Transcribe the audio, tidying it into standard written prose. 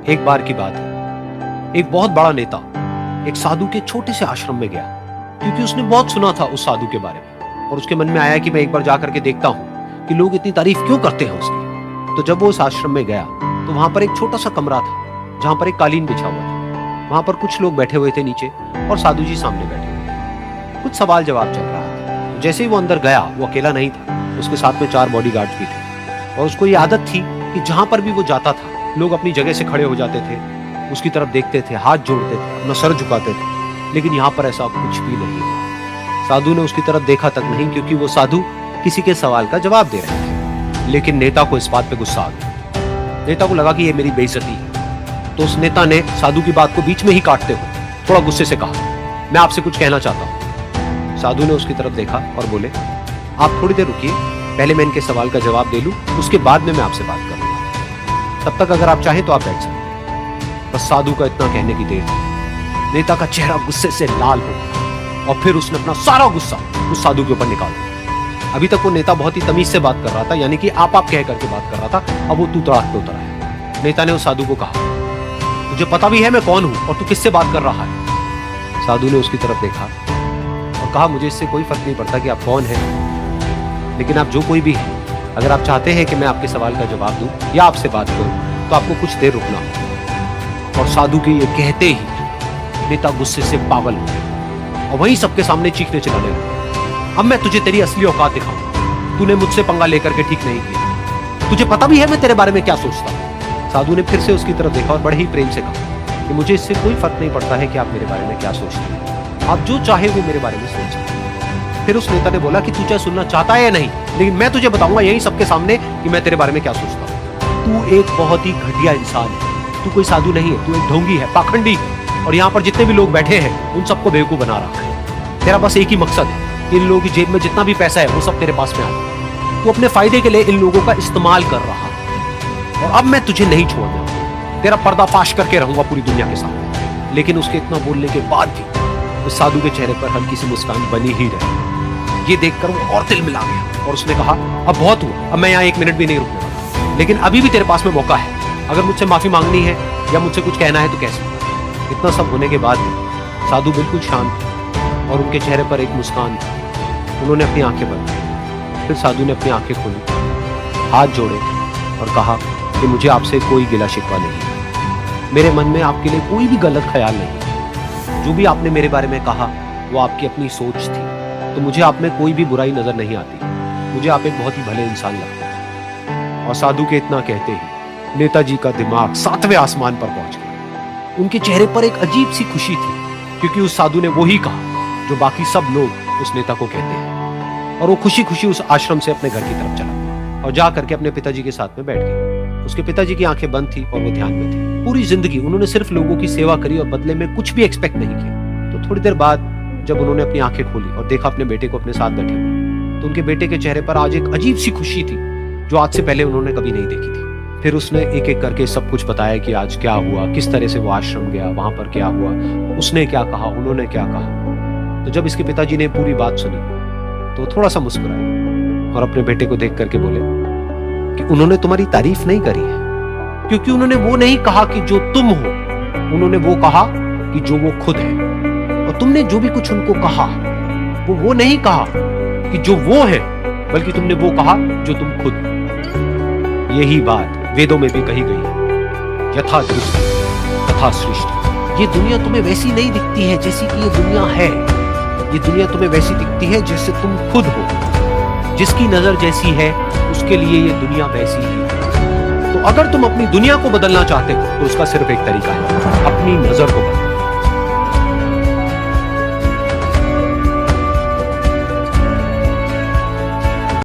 एक बार की बात है, एक बहुत बड़ा नेता एक साधु के छोटे से आश्रम में गया, क्योंकि उसने बहुत सुना था उस साधु के बारे में और उसके मन में आया कि मैं एक बार जाकर के देखता हूं कि लोग इतनी तारीफ क्यों करते हैं उसकी। तो जब वो उस आश्रम में गया तो वहां पर एक छोटा सा कमरा था जहां पर एक कालीन बिछा हुआ था। वहां पर कुछ लोग बैठे हुए थे नीचे और साधु जी सामने बैठे हुए थे। कुछ सवाल जवाब चल रहा था। जैसे ही वो अंदर गया, वो अकेला नहीं था, उसके साथ में 4 बॉडीगार्ड्स भी थे और उसको ये आदत थी कि जहां पर भी वो जाता था लोग अपनी जगह से खड़े हो जाते थे, उसकी तरफ देखते थे, हाथ जोड़ते थे, अपना सर झुकाते थे। लेकिन यहाँ पर ऐसा कुछ भी नहीं हुआ। साधु ने उसकी तरफ देखा तक नहीं, क्योंकि वो साधु किसी के सवाल का जवाब दे रहे थे। लेकिन नेता को इस बात पे गुस्सा आ गया। नेता को लगा कि ये मेरी बेइज्जती है। तो उस नेता ने साधु की बात को बीच में ही काटते हुए थोड़ा गुस्से से कहा, मैं आपसे कुछ कहना चाहता हूँ। साधु ने उसकी तरफ देखा और बोले, आप थोड़ी देर रुकिए, पहले मैं इनके सवाल का जवाब दे लूं, उसके बाद में मैं आपसे बात करूंगा। तब तक अगर आप चाहें तो आप बैठ सकते हैं। बस साधु का इतना कहने की देर थी। नेता का चेहरा गुस्से से लाल हो गया और फिर उसने अपना सारा गुस्सा उस साधु के ऊपर निकाल दिया। अभी तक वो नेता बहुत ही तमीज से बात कर रहा था, यानी कि आप कह करके बात कर रहा था। अब वो तू तड़ाक पे उतर आया। नेता ने उस साधु को कहा, तुझे पता भी है मैं कौन हूं और तू किससे बात कर रहा है? साधु ने उसकी तरफ देखा और कहा, मुझे इससे कोई फर्क नहीं पड़ता कि आप कौन हैं, लेकिन आप जो कोई भी है, अगर आप चाहते हैं कि मैं आपके सवाल का जवाब दूं या आपसे बात करूं तो आपको कुछ देर रुकना होगा। और साधु के ये कहते ही नेता गुस्से से पागल हो गया और वहीं सबके सामने चीखने चिल्लाने लगा, अब मैं तुझे तेरी असली औकात दिखाऊंगा। तूने मुझसे पंगा लेकर के ठीक नहीं किया। तुझे पता भी है मैं तेरे बारे में क्या सोचता हूं। साधु ने फिर से उसकी तरफ देखा और बड़े ही प्रेम से कहा कि मुझे इससे कोई फर्क नहीं पड़ता है कि आप मेरे बारे में क्या सोचते हैं। आप जो चाहे वो मेरे बारे में सोच। फिर उस नेता ने बोला कि तू चाहे सुनना चाहता है या नहीं, लेकिन मैं तुझे बताऊंगा यही सबके सामने कि मैं तेरे बारे में क्या सोचता हूँ। तू एक बहुत ही घटिया इंसान है। तू कोई साधु नहीं है, तू एक ढोंगी है, पाखंडी है, और यहाँ पर जितने भी लोग बैठे हैं उन सबको बेवकूफ बना रहा है। तेरा बस एक ही मकसद है, इन लोगों की जेब में जितना भी पैसा है वो सब तेरे पास में आ जाए। तू अपने फायदे के लिए इन लोगों का इस्तेमाल कर रहा है और अब मैं तुझे नहीं छोड़ना। तेरा पर्दाफाश करके रहूंगा पूरी दुनिया के सामने। लेकिन उसके इतना बोलने के बाद भी उस साधु के चेहरे पर हल्की सी मुस्कान बनी ही रही। ये देखकर वो और दिल मिला गया और उसने कहा, अब बहुत हुआ, अब मैं यहाँ 1 मिनट भी नहीं रुकने वाला, लेकिन अभी भी तेरे पास में मौका है। अगर मुझसे माफी मांगनी है या मुझसे कुछ कहना है तो कह सकते। इतना सब होने के बाद भी साधु बिल्कुल शांत थे और उनके चेहरे पर एक मुस्कान थी। उन्होंने अपनी आंखें बंद की। फिर साधु ने अपनी आंखें खोली, हाथ जोड़े और कहा कि मुझे आपसे कोई गिला शिकवा नहीं है। मेरे मन में आपके लिए कोई भी गलत ख्याल नहीं। जो भी आपने मेरे बारे में कहा वो आपकी अपनी सोच थी, तो मुझे आप में कोई भी बुराई नजर नहीं आती। मुझे आप एक बहुत ही भले इंसान लगते हैं। और साधु के इतना कहते ही नेताजी का दिमाग 7वें आसमान पर पहुंच गया। उनके चेहरे पर एक अजीब सी खुशी थी, क्योंकि उस साधु ने वो ही कहा जो बाकी सब लोग उस नेता को कहते हैं। और वो खुशी खुशी उस आश्रम से अपने घर की तरफ चला और जा करके अपने पिताजी के साथ में बैठ गया। उसके पिताजी की आंखें बंद थी और वो ध्यान में थे। पूरी जिंदगी उन्होंने सिर्फ लोगों की सेवा करी और बदले में कुछ भी एक्सपेक्ट नहीं किया। तो थोड़ी देर बाद जब उन्होंने अपनी आंखें खोली और देखा अपने बेटे को अपने साथ बैठे हुए, तो उनके बेटे के चेहरे पर आज एक अजीब सी खुशी थी जो आज से पहले उन्होंने कभी नहीं देखी थी। फिर उसने एक एक करके सब कुछ बताया कि आज क्या हुआ, किस तरह से वो आश्रम गया, वहां पर क्या हुआ, उसने क्या कहा, उन्होंने क्या कहा। तो जब इसके पिताजी ने पूरी बात सुनी तो थोड़ा सा मुस्कुराए और अपने बेटे को देख करके बोले कि उन्होंने तुम्हारी तारीफ नहीं करी है, क्योंकि उन्होंने वो नहीं कहा कि जो तुम हो, उन्होंने वो कहा कि जो वो खुद है। और तुमने जो भी कुछ उनको कहा वो नहीं कहा कि जो वो है, बल्कि तुमने वो कहा जो तुम खुद हो। यही बात वेदों में भी कही गई है, यथा दृष्टि तथा सृष्टि। ये दुनिया तुम्हें वैसी नहीं दिखती है जैसी कि ये दुनिया है। ये दुनिया तुम्हें वैसी दिखती है जैसे तुम खुद हो। जिसकी नजर जैसी है उसके लिए ये दुनिया वैसी ही है। तो अगर तुम अपनी दुनिया को बदलना चाहते हो तो उसका सिर्फ एक तरीका है, अपनी नजर को बदलना।